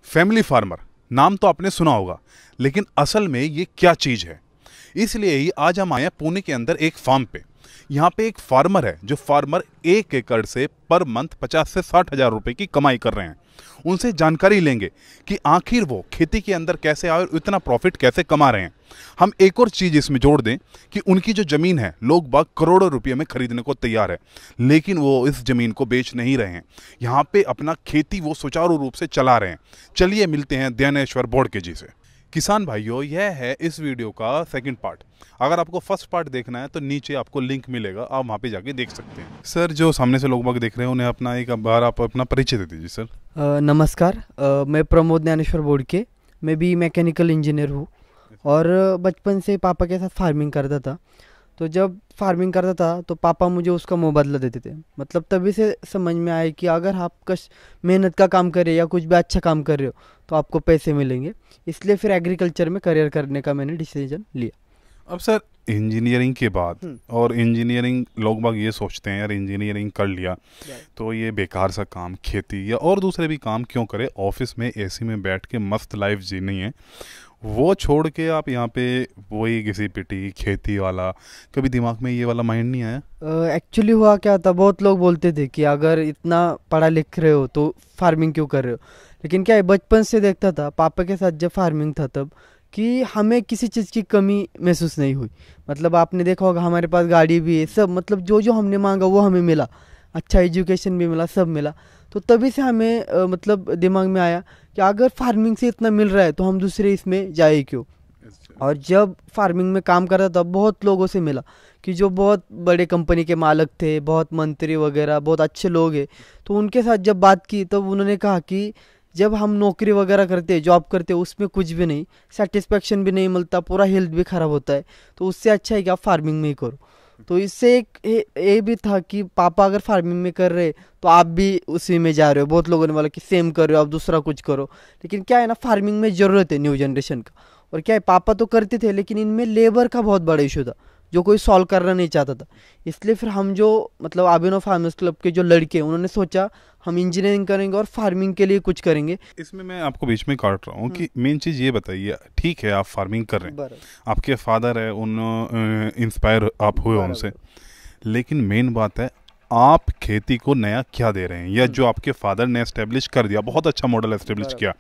Family farmer नाम तो आपने सुना होगा, लेकिन असल में ये क्या चीज़ है, इसलिए ही आज हम आए हैं पुणे के अंदर एक फार्म पे। यहाँ पे एक फार्मर है जो फार्मर 1 एकड़ से पर मंथ 50 से 60 हज़ार रुपये की कमाई कर रहे हैं। उनसे जानकारी लेंगे कि आखिर वो खेती के अंदर कैसे आए और इतना प्रॉफिट कैसे कमा रहे हैं। हम एक और चीज़ इसमें जोड़ दें कि उनकी जो ज़मीन है लोग बाग करोड़ों रुपये में खरीदने को तैयार है, लेकिन वो इस ज़मीन को बेच नहीं रहे हैं। यहाँ पे अपना खेती वो सुचारू रूप से चला रहे हैं। चलिए मिलते हैं ज्ञानेश्वर बोड़के जी से। किसान भाइयों, यह है इस वीडियो का सेकंड पार्ट। अगर आपको फर्स्ट पार्ट देखना है तो नीचे आपको लिंक मिलेगा, आप वहाँ पे जाके देख सकते हैं। सर, जो सामने से लोग बाग देख रहे हैं उन्हें अपना एक बार आप अपना परिचय दे दीजिए सर। नमस्कार, मैं प्रमोद ज्ञानेश्वर बोड़के, मैं भी मैकेनिकल इंजीनियर हूँ और बचपन से पापा के साथ फार्मिंग करता था। तो जब फार्मिंग करता था तो पापा मुझे उसका मुबादला देते थे। मतलब तभी से समझ में आया कि अगर आप मेहनत का काम कर रहे हो या कुछ भी अच्छा काम कर रहे हो तो आपको पैसे मिलेंगे। इसलिए फिर एग्रीकल्चर में करियर करने का मैंने डिसीजन लिया। अब सर, इंजीनियरिंग के बाद और इंजीनियरिंग लोग बाग ये सोचते हैं यार इंजीनियरिंग कर लिया तो ये बेकार सा काम खेती या और दूसरे भी काम क्यों करे, ऑफिस में एसी में बैठ के मस्त लाइफ जीनी है, वो छोड़ के आप यहाँ पे वही घिसी पिटी खेती वाला, कभी दिमाग में ये वाला माइंड नहीं आया? एक्चुअली हुआ क्या था, बहुत लोग बोलते थे कि अगर इतना पढ़ा लिख रहे हो तो फार्मिंग क्यों कर रहे हो। लेकिन क्या है, बचपन से देखता था पापा के साथ जब फार्मिंग था तब कि हमें किसी चीज़ की कमी महसूस नहीं हुई। मतलब आपने देखा होगा हमारे पास गाड़ी भी है, सब मतलब जो जो हमने मांगा वो हमें मिला, अच्छा एजुकेशन भी मिला, सब मिला। तो तभी से हमें मतलब दिमाग में आया कि अगर फार्मिंग से इतना मिल रहा है तो हम दूसरे इसमें जाए क्यों। और जब फार्मिंग में काम कर रहा था बहुत लोगों से मिला कि जो बहुत बड़े कंपनी के मालिक थे, बहुत मंत्री वगैरह, बहुत अच्छे लोग हैं। तो उनके साथ जब बात की तब उन्होंने कहा कि जब हम नौकरी वगैरह करते, जॉब करते, उसमें कुछ भी नहीं, सेटिस्फेक्शन भी नहीं मिलता, पूरा हेल्थ भी ख़राब होता है। तो उससे अच्छा है कि आप फार्मिंग में ही करो। तो इससे एक ये भी था कि पापा अगर फार्मिंग में कर रहे तो आप भी उसी में जा रहे हो। बहुत लोगों ने बोला कि सेम कर रहे हो, आप दूसरा कुछ करो। लेकिन क्या है ना, फार्मिंग में ज़रूरत है न्यू जनरेशन का। और क्या है, पापा तो करते थे लेकिन इनमें लेबर का बहुत बड़ा इशू था जो कोई सॉल्व करना नहीं चाहता था। इसलिए फिर हम जो मतलब अभिनव फार्मर्स क्लब के जो लड़के, उन्होंने सोचा हम इंजीनियरिंग करेंगे और फार्मिंग के लिए कुछ करेंगे। इसमें मैं आपको बीच में काट रहा हूँ कि मेन चीज़ ये बताइए, ठीक है आप फार्मिंग कर रहे हैं, आपके फादर है, उन इंस्पायर आप हुए उनसे, लेकिन मेन बात है आप खेती को नया क्या दे रहे हैं, या जो आपके फादर ने एस्टेब्लिश कर दिया, बहुत अच्छा मॉडल एस्टेब्लिश किया,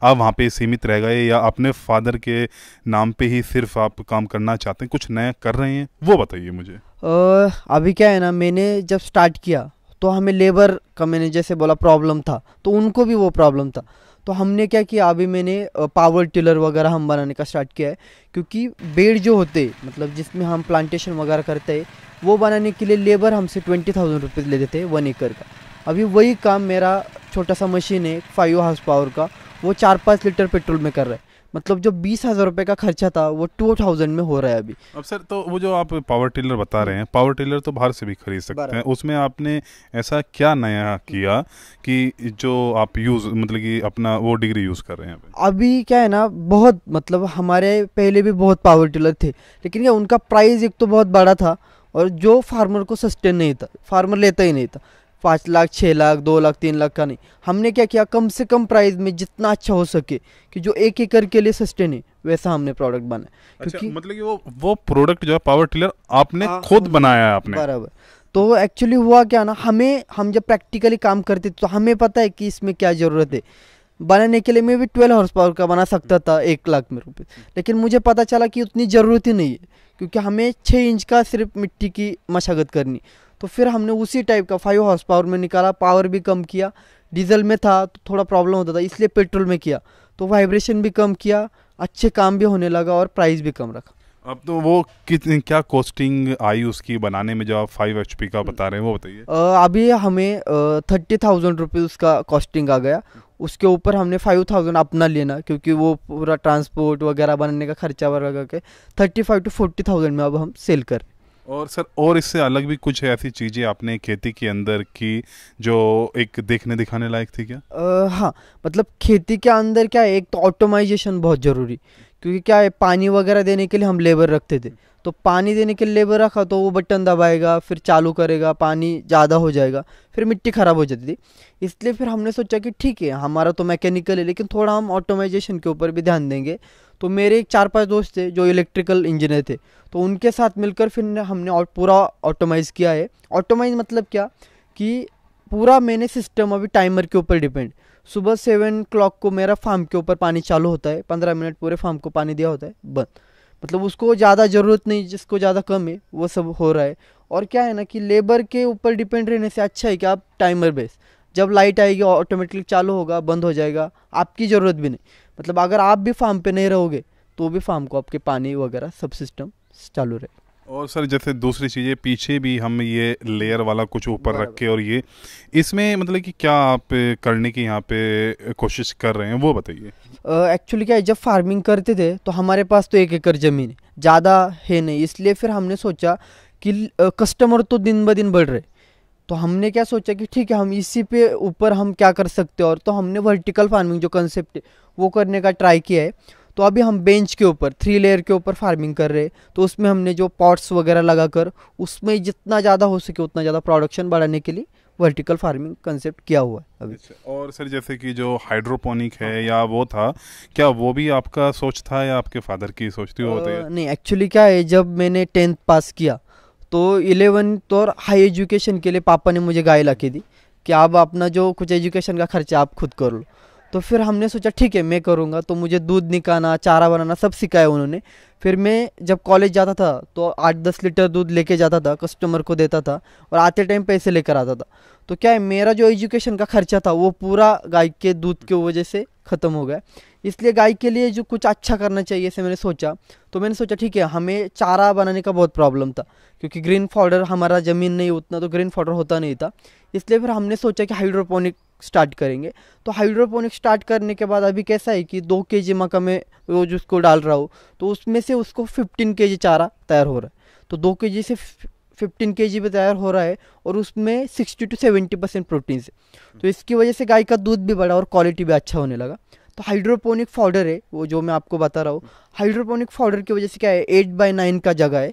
आप वहाँ पे सीमित रह गए या अपने फादर के नाम पे ही सिर्फ आप काम करना चाहते हैं, कुछ नया कर रहे हैं, वो बताइए मुझे। अभी क्या है ना, मैंने जब स्टार्ट किया तो हमें लेबर का, मैंने जैसे बोला, प्रॉब्लम था, तो उनको भी वो प्रॉब्लम था। तो हमने क्या किया, अभी मैंने पावर टिलर वगैरह हम बनाने का स्टार्ट किया है। क्योंकि बेड जो होते मतलब जिसमें हम प्लांटेशन वगैरह करते हैं, वो बनाने के लिए लेबर हमसे 20,000 रुपीज़ ले देते हैं 1 एकड़ का। अभी वही काम मेरा छोटा सा मशीन है 5 हाउस पावर का, वो 4-5 लीटर पेट्रोल में कर रहा है। मतलब जो 20,000 रुपये का खर्चा था वो 2,000 में हो रहा है अभी। अब सर, तो वो जो आप पावर टिलर बता रहे हैं, पावर टिलर तो बाहर से भी खरीद सकते हैं, उसमें आपने ऐसा क्या नया किया कि जो आप यूज़ मतलब कि अपना वो डिग्री यूज़ कर रहे हैं? अभी क्या है ना, बहुत मतलब हमारे पहले भी बहुत पावर टिलर थे, लेकिन क्या उनका प्राइस एक तो बहुत बड़ा था और जो फार्मर को सस्टेन नहीं था, फार्मर लेता ही नहीं था। 5 लाख, 6 लाख, 2 लाख, 3 लाख का नहीं। हमने क्या किया, कम से कम प्राइस में जितना अच्छा हो सके कि जो 1 एकड़ के लिए सस्टेन है, वैसा हमने प्रोडक्ट बनाया। अच्छा, मतलब कि वो प्रोडक्ट जो है पावर टिलर आपने खुद बनाया है आपने? बराबर। तो एक्चुअली हुआ क्या ना, हम जब प्रैक्टिकली काम करते तो हमें पता है कि इसमें क्या ज़रूरत है। बनाने के लिए मैं भी 12 हॉर्स पावर का बना सकता था 1 लाख में रुपये, लेकिन मुझे पता चला कि उतनी ज़रूरत ही नहीं है, क्योंकि हमें 6 इंच का सिर्फ मिट्टी की मशागत करनी। तो फिर हमने उसी टाइप का 5 हॉर्स पावर में निकाला, पावर भी कम किया। डीजल में था तो थोड़ा प्रॉब्लम होता था, इसलिए पेट्रोल में किया, तो वाइब्रेशन भी कम किया, अच्छे काम भी होने लगा और प्राइस भी कम रखा। अब तो वो कितनी क्या कॉस्टिंग आई उसकी बनाने में, जो आप 5 HP का बता रहे हैं वो बताइए। अभी हमें 30,000 रुपीज़ उसका कॉस्टिंग आ गया। उसके ऊपर हमने 5,000 अपना लेना, क्योंकि वो पूरा ट्रांसपोर्ट वगैरह बनाने का खर्चा वगैरह के 35 to 40,000 में अब हम सेल कर। और सर, और इससे अलग भी कुछ ऐसी चीज़ें आपने खेती के अंदर की जो एक देखने दिखाने लायक थी क्या? हाँ, मतलब खेती के अंदर क्या है, एक तो ऑटोमाइजेशन बहुत ज़रूरी, क्योंकि क्या है, पानी वगैरह देने के लिए हम लेबर रखते थे, तो पानी देने के लिए लेबर रखा तो वो बटन दबाएगा, फिर चालू करेगा, पानी ज़्यादा हो जाएगा, फिर मिट्टी ख़राब हो जाती थी। इसलिए फिर हमने सोचा कि ठीक है, हमारा तो मैकेनिकल है लेकिन थोड़ा हम ऑटोमाइजेशन के ऊपर भी ध्यान देंगे। तो मेरे 4-5 दोस्त थे जो इलेक्ट्रिकल इंजीनियर थे, तो उनके साथ मिलकर फिर हमने पूरा ऑटोमाइज़ किया है। ऑटोमाइज मतलब क्या कि पूरा मैंने सिस्टम अभी टाइमर के ऊपर डिपेंड, सुबह 7 o'clock को मेरा फार्म के ऊपर पानी चालू होता है, 15 मिनट पूरे फार्म को पानी दिया होता है, बंद। मतलब उसको ज़्यादा ज़रूरत नहीं, जिसको ज़्यादा कम है वो सब हो रहा है। और क्या है ना कि लेबर के ऊपर डिपेंड रहने से अच्छा है कि आप टाइमर बेस, जब लाइट आएगी ऑटोमेटिकली चालू होगा, बंद हो जाएगा, आपकी ज़रूरत भी नहीं। मतलब अगर आप भी फार्म पे नहीं रहोगे तो भी फार्म को आपके पानी वगैरह सब सिस्टम चालू रहे। और सर जैसे दूसरी चीज़ें पीछे भी हम ये लेयर वाला कुछ ऊपर रख के, और ये इसमें मतलब कि क्या आप करने की यहाँ पे कोशिश कर रहे हैं वो बताइए। एक्चुअली क्या है, जब फार्मिंग करते थे तो हमारे पास तो 1 एकड़ ज़मीन है, ज़्यादा है नहीं, इसलिए फिर हमने सोचा कि कस्टमर तो दिन ब दिन बढ़ रहे, तो हमने क्या सोचा कि ठीक है, हम इसी पे ऊपर हम क्या कर सकते हैं। और तो हमने वर्टिकल फार्मिंग जो कंसेप्ट है वो करने का ट्राई किया है। तो अभी हम बेंच के ऊपर 3 लेयर के ऊपर फार्मिंग कर रहे हैं। तो उसमें हमने जो पॉट्स वगैरह लगाकर उसमें जितना ज़्यादा हो सके उतना ज़्यादा प्रोडक्शन बढ़ाने के लिए वर्टिकल फार्मिंग कंसेप्ट किया हुआ है अभी। और सर जैसे कि जो हाइड्रोपोनिक है या वो था, क्या वो भी आपका सोच था या आपके फादर की सोच थी, वो बताइए। नहीं, एक्चुअली क्या है, जब मैंने 10th पास किया तो 11th और हाई एजुकेशन के लिए पापा ने मुझे गाय ला के दी कि आप अपना जो कुछ एजुकेशन का खर्चा आप खुद कर लो। तो फिर हमने सोचा ठीक है मैं करूँगा। तो मुझे दूध निकालना, चारा बनाना सब सिखाया उन्होंने। फिर मैं जब कॉलेज जाता था तो 8-10 लीटर दूध लेके जाता था, कस्टमर को देता था और आते टाइम पैसे लेकर आता था। तो क्या है, मेरा जो एजुकेशन का खर्चा था वो पूरा गाय के दूध की वजह से ख़त्म हो गया। इसलिए गाय के लिए जो कुछ अच्छा करना चाहिए ऐसे मैंने सोचा। तो मैंने सोचा ठीक है, हमें चारा बनाने का बहुत प्रॉब्लम था क्योंकि ग्रीन फॉडर, हमारा ज़मीन नहीं उतना तो ग्रीन फॉडर होता नहीं था। इसलिए फिर हमने सोचा कि हाइड्रोपोनिक स्टार्ट करेंगे। तो हाइड्रोपोनिक स्टार्ट करने के बाद अभी कैसा है कि 2 kg मक्का में रोज उसको डाल रहा हूँ, तो उसमें से उसको 15 kg चारा तैयार हो रहा है। तो 2 kg से 15 kg पे तैयार हो रहा है और उसमें 60 to 70% प्रोटीन है। तो इसकी वजह से गाय का दूध भी बढ़ा और क्वालिटी भी अच्छा होने लगा। तो हाइड्रोपोनिक पाउडर है वो जो मैं आपको बता रहा हूँ। हाइड्रोपोनिक पाउडर की वजह से क्या है, 8x9 का जगह है,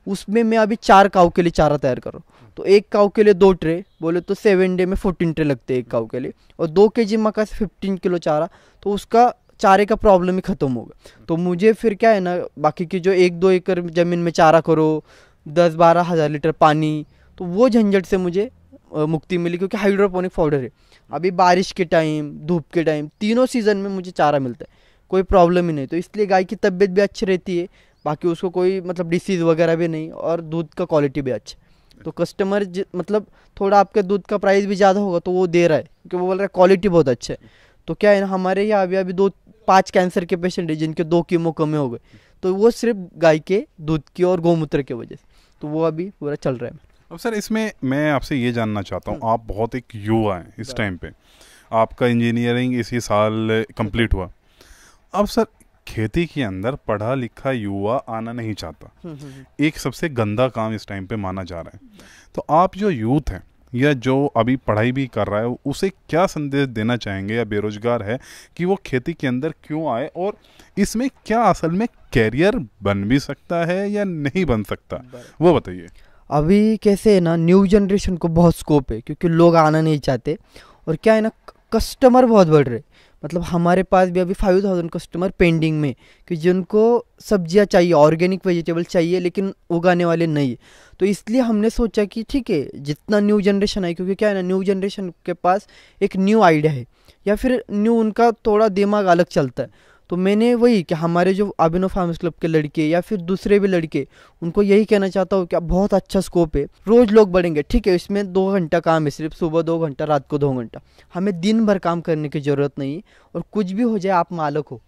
उसमें मैं अभी 4 काऊ के लिए चारा तैयार कर रहा हूँ। तो 1 काऊ के लिए 2 ट्रे, बोले तो 7 डे में 14 ट्रे लगते हैं 1 काऊ के लिए। और 2 kg मक्का से 15 किलो चारा, तो उसका चारे का प्रॉब्लम ही ख़त्म होगा। तो मुझे फिर क्या है ना, बाकी की जो 1-2 एकड़ ज़मीन में चारा करो, 10-12 हज़ार लीटर पानी, तो वो झंझट से मुझे मुक्ति मिली क्योंकि हाइड्रोपोनिक पाउडर है। अभी बारिश के टाइम, धूप के टाइम, तीनों सीज़न में मुझे चारा मिलता है, कोई प्रॉब्लम ही नहीं। तो इसलिए गाय की तबीयत भी अच्छी रहती है, बाकी उसको कोई मतलब डिसीज़ वगैरह भी नहीं, और दूध का क्वालिटी भी अच्छा। तो कस्टमर मतलब थोड़ा आपके दूध का प्राइस भी ज़्यादा होगा तो वो दे रहा है क्योंकि वो बोल रहा है क्वालिटी बहुत अच्छा है। तो क्या है ना, हमारे यहाँ अभी 2-5 कैंसर के पेशेंट है जिनके 2 कीमो कमे हो गए, तो वो सिर्फ गाय के दूध की और गौमूत्र की वजह से। तो वो अभी पूरा चल रहा है। अब सर इसमें मैं आपसे ये जानना चाहता हूँ, आप बहुत एक युवा हैं इस टाइम पे, आपका इंजीनियरिंग इसी साल कंप्लीट हुआ। अब सर खेती के अंदर पढ़ा लिखा युवा आना नहीं चाहता, एक सबसे गंदा काम इस टाइम पे माना जा रहा है। तो आप जो यूथ हैं या जो अभी पढ़ाई भी कर रहा है, उसे क्या संदेश देना चाहेंगे, या बेरोजगार है कि वो खेती के अंदर क्यों आए, और इसमें क्या असल में कैरियर बन भी सकता है या नहीं बन सकता, वो बताइए। अभी कैसे है ना, न्यू जनरेशन को बहुत स्कोप है क्योंकि लोग आना नहीं चाहते। और क्या है ना, कस्टमर बहुत बढ़ रहे। मतलब हमारे पास भी अभी 5000 कस्टमर पेंडिंग में कि जिनको सब्जियां चाहिए, ऑर्गेनिक वेजिटेबल चाहिए, लेकिन उगाने वाले नहीं है। तो इसलिए हमने सोचा कि ठीक है, जितना न्यू जनरेशन है, क्योंकि क्या है ना, न्यू जनरेशन के पास एक न्यू आइडिया है या फिर न्यू उनका थोड़ा दिमाग अलग चलता है। तो मैंने वही कि हमारे जो अभिनव फार्मर्स क्लब के लड़के या फिर दूसरे भी लड़के, उनको यही कहना चाहता हूँ कि बहुत अच्छा स्कोप है, रोज़ लोग बढ़ेंगे। ठीक है, इसमें 2 घंटा काम है, सिर्फ सुबह 2 घंटा, रात को 2 घंटा, हमें दिन भर काम करने की ज़रूरत नहीं है। और कुछ भी हो जाए, आप मालिक हो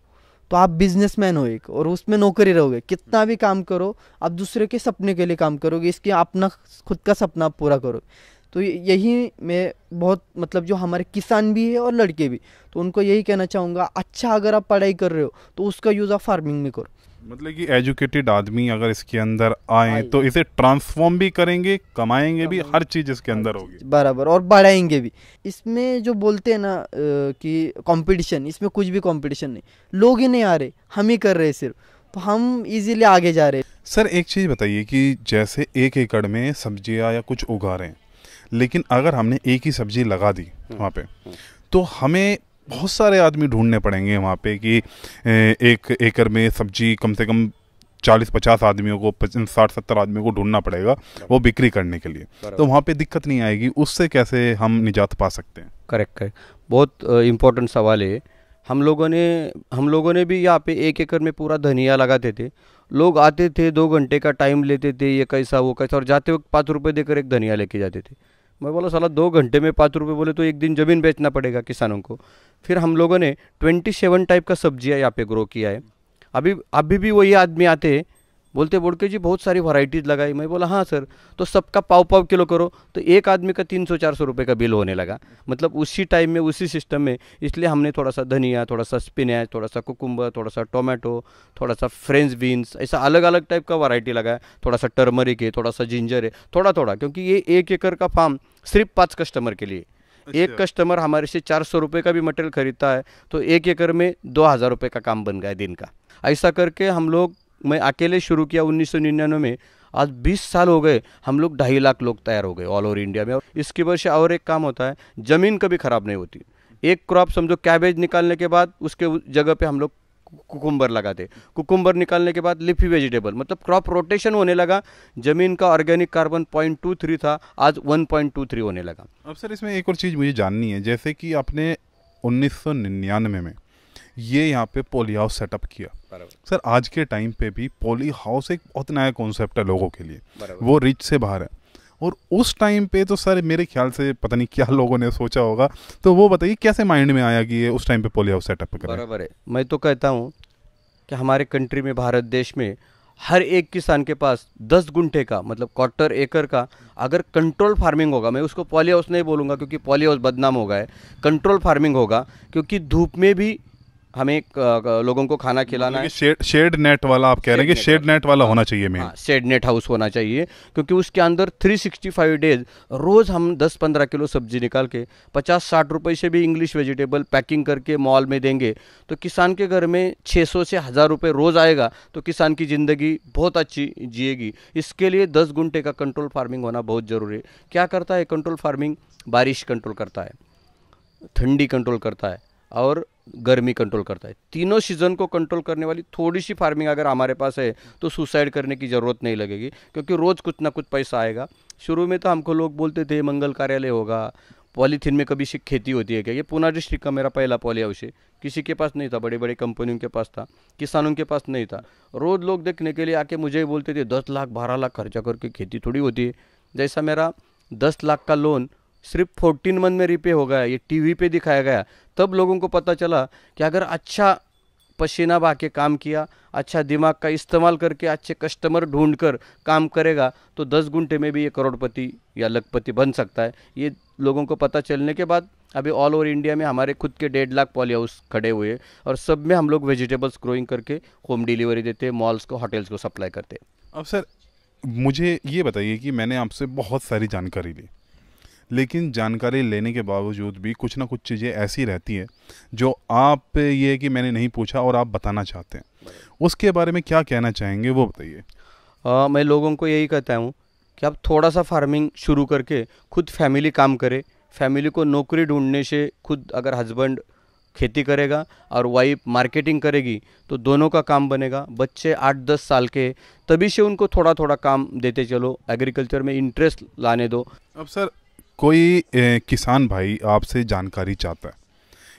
तो आप बिजनेसमैन हो एक, और उसमें नौकरी रहोगे। कितना भी काम करो, आप दूसरे के सपने के लिए काम करोगे, इसके अपना खुद का सपना आप पूरा करोगे। तो यही मैं बहुत मतलब जो हमारे किसान भी है और लड़के भी, तो उनको यही कहना चाहूँगा, अच्छा अगर आप पढ़ाई कर रहे हो तो उसका यूज़ आप फार्मिंग में करो। मतलब कि एजुकेटेड आदमी अगर इसके अंदर आए तो इसे ट्रांसफॉर्म भी करेंगे, कमाएंगे भी, हर चीज़ इसके अंदर होगी बराबर, और बढ़ाएंगे भी। इसमें जो बोलते हैं ना कि कंपटीशन, इसमें कुछ भी कंपटीशन नहीं, लोग ही नहीं आ रहे, हम ही कर रहे हैं सिर्फ, तो हम इजीली आगे जा रहे हैं। सर एक चीज़ बताइए कि जैसे 1 एकड़ में सब्जियां या कुछ उगा रहे हैं, लेकिन अगर हमने एक ही सब्जी लगा दी वहाँ पे, तो हमें बहुत सारे आदमी ढूंढने पड़ेंगे वहाँ पे कि 1 एकड़ में सब्जी कम से कम 40-50 आदमियों को, 60-70 आदमियों को ढूंढना पड़ेगा वो बिक्री करने के लिए। तो वहाँ पे दिक्कत नहीं आएगी, उससे कैसे हम निजात पा सकते हैं? करेक्ट करेक्ट, बहुत इम्पोर्टेंट सवाल है। हम लोगों ने भी यहाँ पे 1 एकड़ में पूरा धनिया लगाते थे। लोग आते थे, 2 घंटे का टाइम लेते थे, ये कैसा वो कैसा, और जाते वक्त 5 रुपये देकर एक धनिया लेके जाते थे। मैं बोला साला 2 घंटे में 5 रुपये बोले तो एक दिन ज़मीन बेचना पड़ेगा किसानों को। फिर हम लोगों ने 27 टाइप का सब्जियाँ यहाँ पे ग्रो किया है। अभी भी वही आदमी आते हैं, बोलते बोड़के जी बहुत सारी वैरायटीज़ लगाई। मैं बोला हाँ सर, तो सबका पाव किलो करो, तो एक आदमी का 300-400 रुपये का बिल होने लगा। मतलब उसी टाइम में, उसी सिस्टम में। इसलिए हमने थोड़ा सा धनिया, थोड़ा सा स्पिनच, थोड़ा सा कुकुम्बर, थोड़ा सा टोमेटो, थोड़ा सा फ्रेंच बीन्स, ऐसा अलग अलग टाइप का वैरायटी लगाया। थोड़ा सा टर्मरिक है, थोड़ा सा जिंजर है, थोड़ा, क्योंकि ये 1 एकड़ का फार्म सिर्फ 5 कस्टमर के लिए। एक कस्टमर हमारे से 400 रुपये का भी मटेरियल खरीदता है, तो 1 एकड़ में 2000 रुपये का काम बन गया दिन का। ऐसा करके हम लोग, मैं अकेले शुरू किया 1999 में, आज 20 साल हो गए, हम लोग 2.5 लाख लोग तैयार हो गए ऑल ओवर इंडिया में। और इसकी वजह से और एक काम होता है, ज़मीन कभी ख़राब नहीं होती। एक क्रॉप समझो, कैबेज निकालने के बाद उसके जगह पे हम लोग कुकुम्बर लगाते, कुकुम्बर निकालने के बाद लीफी वेजिटेबल, मतलब क्रॉप रोटेशन होने लगा। ज़मीन का ऑर्गेनिक कार्बन 0.23 था, आज 1.23 होने लगा। अब सर इसमें एक और चीज़ मुझे जाननी है, जैसे कि आपने 1999 में ये यहाँ पे पॉली हाउस सेटअप किया। सर आज के टाइम पे भी पॉली हाउस एक बहुत नया कॉन्सेप्ट है लोगों के लिए, वो रिच से बाहर है। और उस टाइम पे तो सर मेरे ख्याल से पता नहीं क्या लोगों ने सोचा होगा, तो वो बताइए कैसे माइंड में आया कि ये उस टाइम पे पॉली हाउस सेटअप करें? बराबर है। मैं तो कहता हूँ कि हमारे कंट्री में, भारत देश में, हर एक किसान के पास 10 गुंठे का, मतलब 1/4 एकड़ का अगर कंट्रोल फार्मिंग होगा, मैं उसको पॉली हाउस नहीं बोलूँगा क्योंकि पॉली हाउस बदनाम हो गया है, कंट्रोल फार्मिंग होगा, क्योंकि धूप में भी हमें लोगों को खाना खिलाना है। शेड नेट वाला आप कह रहे हैं कि शेड नेट वाला होना चाहिए में? हाँ, शेड नेट हाउस होना चाहिए, क्योंकि उसके अंदर 365 डेज रोज़ हम 10-15 किलो सब्जी निकाल के 50-60 रुपये से भी इंग्लिश वेजिटेबल पैकिंग करके मॉल में देंगे, तो किसान के घर में 600 से 1000 रुपये रोज़ आएगा, तो किसान की ज़िंदगी बहुत अच्छी जिएगी। इसके लिए 10 गुंठे का कंट्रोल फार्मिंग होना बहुत ज़रूरी है। क्या करता है कंट्रोल फार्मिंग? बारिश कंट्रोल करता है, ठंडी कंट्रोल करता है, और गर्मी कंट्रोल करता है। तीनों सीज़न को कंट्रोल करने वाली थोड़ी सी फार्मिंग अगर हमारे पास है तो सुसाइड करने की ज़रूरत नहीं लगेगी, क्योंकि रोज़ कुछ ना कुछ पैसा आएगा। शुरू में तो हमको लोग बोलते थे मंगल कार्यालय होगा, पॉलीथीन में कभी खेती होती है क्या? ये पूना डिस्ट्रिक्ट का मेरा पहला पॉली हाउस है, किसी के पास नहीं था, बड़े बड़े कंपनियों के पास था, किसानों के पास नहीं था। रोज़ लोग देखने के लिए आके मुझे बोलते थे 10 लाख 12 लाख खर्चा करके खेती थोड़ी होती है। जैसा मेरा 10 लाख का लोन सिर्फ 14 मंथ में रिपे हो गया, ये टीवी पे दिखाया गया, तब लोगों को पता चला कि अगर अच्छा पसीना बहा के काम किया, अच्छा दिमाग का इस्तेमाल करके अच्छे कस्टमर ढूंढकर काम करेगा, तो 10 गुंठे में भी ये करोड़पति या लखपति बन सकता है। ये लोगों को पता चलने के बाद अभी ऑल ओवर इंडिया में हमारे खुद के 1.5 लाख पॉली हाउस खड़े हुए हैं, और सब में हम लोग वेजिटेबल्स ग्रोइंग करके होम डिलीवरी देते हैं, मॉल्स को, होटल्स को सप्लाई करते हैं। अब सर मुझे ये बताइए कि मैंने आपसे बहुत सारी जानकारी ली, लेकिन जानकारी लेने के बावजूद भी कुछ ना कुछ चीज़ें ऐसी रहती है जो आप ये कि मैंने नहीं पूछा और आप बताना चाहते हैं, उसके बारे में क्या कहना चाहेंगे वो बताइए। मैं लोगों को यही कहता हूँ कि आप थोड़ा सा फार्मिंग शुरू करके खुद फैमिली काम करे। फैमिली को नौकरी ढूंढने से खुद अगर हस्बैंड खेती करेगा और वाइफ मार्केटिंग करेगी तो दोनों का काम बनेगा। बच्चे 8-10 साल के, तभी से उनको थोड़ा थोड़ा काम देते चलो, एग्रीकल्चर में इंटरेस्ट लाने दो। अब सर कोई किसान भाई आपसे जानकारी चाहता है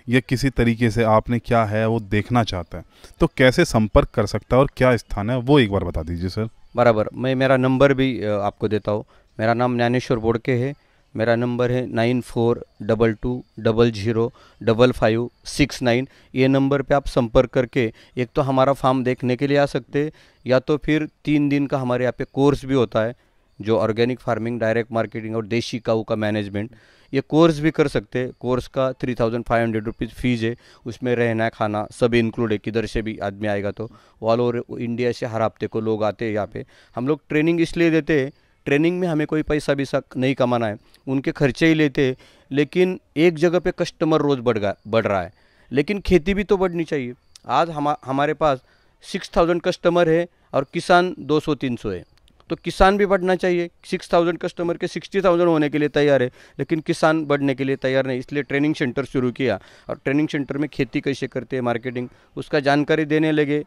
या किसी तरीके से आपने क्या है वो देखना चाहता है, तो कैसे संपर्क कर सकता है और क्या स्थान है वो एक बार बता दीजिए सर। बराबर, मैं मेरा नंबर भी आपको देता हूँ। मेरा नाम ज्ञानेश्वर बोड़के है, मेरा नंबर है 9422005569। ये नंबर पे आप संपर्क करके एक तो हमारा फार्म देखने के लिए आ सकते हैं, या तो फिर 3 दिन का हमारे यहाँ पे कोर्स भी होता है, जो ऑर्गेनिक फार्मिंग, डायरेक्ट मार्केटिंग और देशी काऊ का मैनेजमेंट, ये कोर्स भी कर सकते हैं। कोर्स का 3500 रुपीज़ फीस है, उसमें रहना खाना सब इंक्लूड है। किधर से भी आदमी आएगा तो ऑल ओवर इंडिया से हर हफ्ते को लोग आते हैं यहाँ पे। हम लोग ट्रेनिंग इसलिए देते हैं, ट्रेनिंग में हमें कोई पैसा भी नहीं कमाना है, उनके खर्चे ही लेते हैं, लेकिन एक जगह पे कस्टमर रोज़ बढ़ रहा है, लेकिन खेती भी तो बढ़नी चाहिए। आज हमारे पास 6000 कस्टमर है और किसान 200-300 है, तो किसान भी बढ़ना चाहिए। 6000 कस्टमर के 60,000 होने के लिए तैयार है, लेकिन किसान बढ़ने के लिए तैयार नहीं। इसलिए ट्रेनिंग सेंटर शुरू किया और ट्रेनिंग सेंटर में खेती कैसे करते हैं, मार्केटिंग, उसका जानकारी देने लगे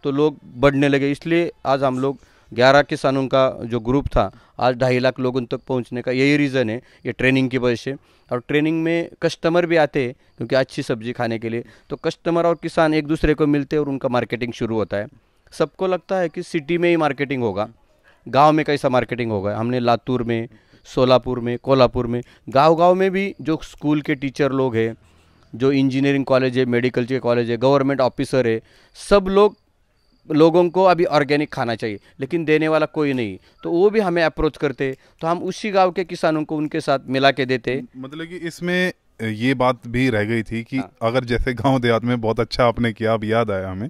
तो लोग बढ़ने लगे। इसलिए आज हम लोग 11 किसानों का जो ग्रुप था, आज 2.5 लाख लोगों तक पहुंचने का यही रीज़न है, ये ट्रेनिंग की वजह से। और ट्रेनिंग में कस्टमर भी आते हैं क्योंकि अच्छी सब्जी खाने के लिए, तो कस्टमर और किसान एक दूसरे को मिलते हैं और उनका मार्केटिंग शुरू होता है। सबको लगता है कि सिटी में ही मार्केटिंग होगा, गांव में कैसा मार्केटिंग होगा। हमने लातूर में, सोलापुर में, कोल्हापुर में, गांव में भी जो स्कूल के टीचर लोग हैं, जो इंजीनियरिंग कॉलेज है, मेडिकल के कॉलेज है, गवर्नमेंट ऑफिसर है, सब लोगों को अभी ऑर्गेनिक खाना चाहिए, लेकिन देने वाला कोई नहीं, तो वो भी हमें अप्रोच करते, तो हम उसी गांव के किसानों को उनके साथ मिला के देते। मतलब कि इसमें ये बात भी रह गई थी कि अगर जैसे गांव देहात में, बहुत अच्छा आपने किया, अब याद आया हमें,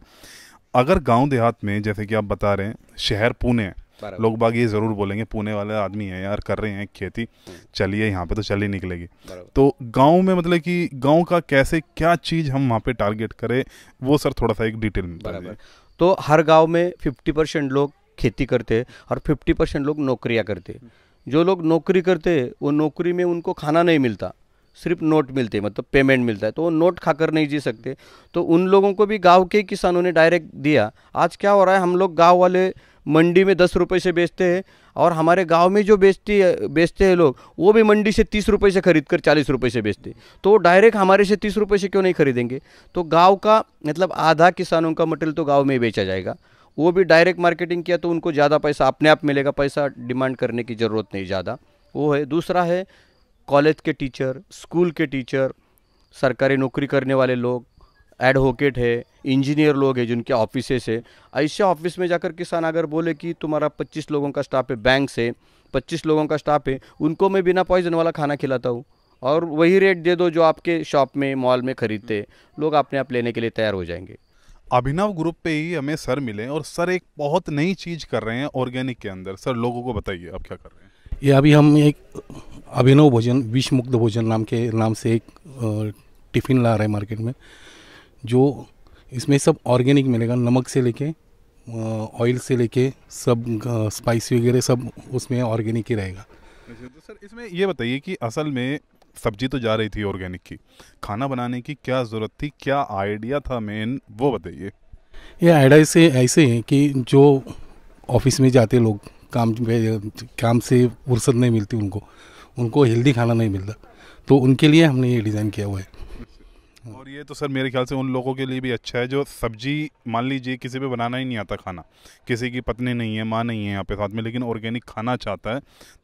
अगर गांव देहात में जैसे कि आप बता रहे हैं, शहर पुणे है, लोग बाग ये ज़रूर बोलेंगे पुणे वाले आदमी हैं यार, कर रहे हैं खेती, चलिए यहाँ पे तो चल ही निकलेगी। तो गांव में मतलब कि गांव का कैसे, क्या चीज़ हम वहाँ पे टारगेट करें, वो सर थोड़ा सा एक डिटेल में बताइए। तो हर गांव में 50% लोग खेती करते हैं और 50% लोग नौकरियां करते हैं। जो लोग नौकरी करते हैं वो नौकरी में उनको खाना नहीं मिलता, सिर्फ नोट मिलते हैं, मतलब पेमेंट मिलता है, तो वो नोट खाकर नहीं जी सकते। तो उन लोगों को भी गांव के किसानों ने डायरेक्ट दिया। आज क्या हो रहा है, हम लोग गांव वाले मंडी में 10 रुपये से बेचते हैं और हमारे गांव में जो बेचते हैं लोग, वो भी मंडी से 30 रुपये से खरीद कर 40 रुपये से बेचते, तो डायरेक्ट हमारे से 30 रुपये से क्यों नहीं खरीदेंगे। तो गांव का मतलब आधा किसानों का मटेरियल तो गांव में ही बेचा जाएगा। वो भी डायरेक्ट मार्केटिंग किया तो उनको ज़्यादा पैसा अपने आप मिलेगा, पैसा डिमांड करने की ज़रूरत नहीं ज़्यादा, वो है। दूसरा है कॉलेज के टीचर, स्कूल के टीचर, सरकारी नौकरी करने वाले लोग, एडवोकेट है, इंजीनियर लोग हैं जिनके ऑफिसेस है। ऐसे ऑफिस में जाकर किसान अगर बोले कि तुम्हारा 25 लोगों का स्टाफ है, बैंक से 25 लोगों का स्टाफ है, उनको मैं बिना पॉइजन वाला खाना खिलाता हूँ और वही रेट दे दो जो आपके शॉप में, मॉल में खरीदते, लोग अपने आप लेने के लिए तैयार हो जाएंगे। अभिनव ग्रुप पे ही हमें सर मिले और सर एक बहुत नई चीज़ कर रहे हैं ऑर्गेनिक के अंदर। सर लोगों को बताइए आप क्या कर रहे हैं। ये अभी हम एक अभिनव भोजन, विष मुक्त भोजन नाम से एक टिफ़िन ला रहे हैं मार्केट में, जो इसमें सब ऑर्गेनिक मिलेगा, नमक से लेके ऑयल से लेके सब स्पाइस वगैरह सब उसमें ऑर्गेनिक ही रहेगा। तो सर इसमें ये बताइए कि असल में सब्जी तो जा रही थी ऑर्गेनिक की, खाना बनाने की क्या ज़रूरत थी, क्या आइडिया था मेन, वो बताइए। ये आइडिया से ऐसे है कि जो ऑफिस में जाते लोग, काम से फुर्सत नहीं मिलती उनको हेल्दी खाना नहीं मिलता, तो उनके लिए हमने ये डिज़ाइन किया हुआ है। और ये तो सर मेरे ख्याल से उन लोगों के लिए भी अच्छा है जो सब्जी, मान लीजिए किसी पे बनाना ही नहीं आता खाना, किसी की पत्नी नहीं है, माँ नहीं है यहाँ पे साथ में, लेकिन ऑर्गेनिक खाना चाहता है,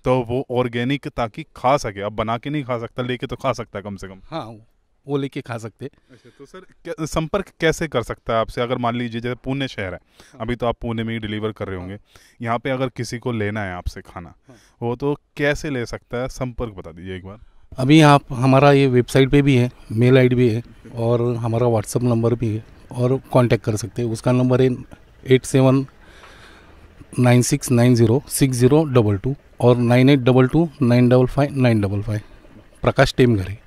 तो वो ऑर्गेनिक ताकि खा सके। अब बना के नहीं खा सकता, लेके तो खा सकता है कम से कम। हाँ, वो लेके खा सकते। अच्छा, तो सर संपर्क कैसे कर सकता है आपसे? अगर मान लीजिए जैसे पुणे शहर है, अभी तो आप पुणे में ही डिलीवर कर रहे होंगे, यहाँ पे अगर किसी को लेना है आपसे खाना, वो तो कैसे ले सकता है? संपर्क बता दीजिए एक बार। अभी आप हमारा ये वेबसाइट पे भी है, मेल आईडी भी है और हमारा व्हाट्सअप नंबर भी है और कांटेक्ट कर सकते हैं। उसका नंबर है 8796906022 और 9822955955। प्रकाश टेमघरे।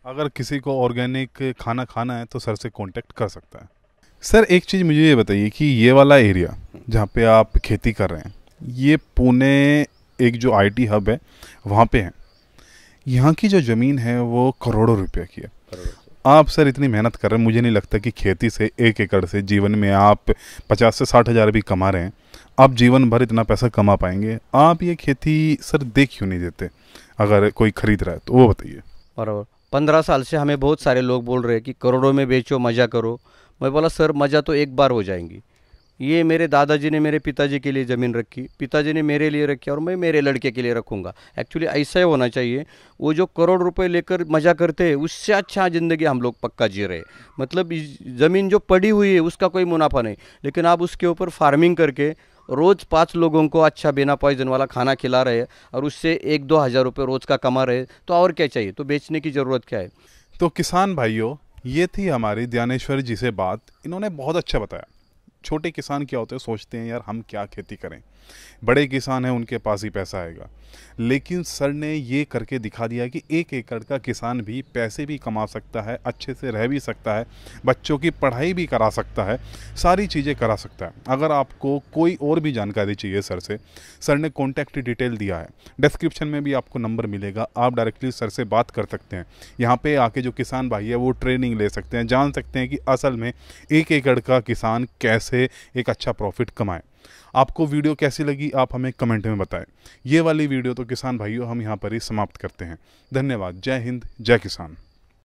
अगर किसी को ऑर्गेनिक खाना खाना है तो सर से कांटेक्ट कर सकता है। सर एक चीज़ मुझे ये बताइए कि ये वाला एरिया जहाँ पे आप खेती कर रहे हैं, ये पुणे एक जो आईटी हब है वहाँ पे है, यहाँ की जो ज़मीन है वो करोड़ों रुपए की है। आप सर इतनी मेहनत कर रहे हैं, मुझे नहीं लगता कि खेती से 1 एकड़ से जीवन में आप 50 से 60 हज़ार भी कमा रहे हैं, आप जीवन भर इतना पैसा कमा पाएंगे? आप ये खेती सर देख क्यों नहीं देते? अगर कोई खरीद रहा है तो वो बताइए। बराबर 15 साल से हमें बहुत सारे लोग बोल रहे हैं कि करोड़ों में बेचो, मज़ा करो। मैं बोला सर मज़ा तो एक बार हो जाएंगी। ये मेरे दादाजी ने मेरे पिताजी के लिए ज़मीन रखी, पिताजी ने मेरे लिए रखी और मैं मेरे लड़के के लिए रखूँगा। एक्चुअली ऐसा ही होना चाहिए। वो जो करोड़ रुपए लेकर मज़ा करते हैं, उससे अच्छा ज़िंदगी हम लोग पक्का जी रहे। मतलब ज़मीन जो पड़ी हुई है उसका कोई मुनाफा नहीं, लेकिन आप उसके ऊपर फार्मिंग करके रोज़ 5 लोगों को अच्छा बिना पॉइजन वाला खाना खिला रहे हैं और उससे 1-2 हज़ार रुपये रोज़ का कमा रहे हैं, तो और क्या चाहिए? तो बेचने की ज़रूरत क्या है? तो किसान भाइयों, ये थी हमारी ज्ञानेश्वर जी से बात। इन्होंने बहुत अच्छा बताया। छोटे किसान क्या होते हैं, सोचते हैं यार हम क्या खेती करें, बड़े किसान हैं उनके पास ही पैसा आएगा। लेकिन सर ने ये करके दिखा दिया कि 1 एकड़ का किसान भी पैसे भी कमा सकता है, अच्छे से रह भी सकता है, बच्चों की पढ़ाई भी करा सकता है, सारी चीज़ें करा सकता है। अगर आपको कोई और भी जानकारी चाहिए सर से, सर ने कॉन्टैक्ट डिटेल दिया है, डिस्क्रिप्शन में भी आपको नंबर मिलेगा, आप डायरेक्टली सर से बात कर सकते हैं। यहाँ पे आके जो किसान भाई है वो ट्रेनिंग ले सकते हैं, जान सकते हैं कि असल में 1 एकड़ का किसान कैसे एक अच्छा प्रॉफिट कमाए। आपको वीडियो कैसी लगी आप हमें कमेंट में बताएं। ये वाली वीडियो तो किसान भाइयों हम यहाँ पर ही समाप्त करते हैं। धन्यवाद। जय हिंद, जय किसान।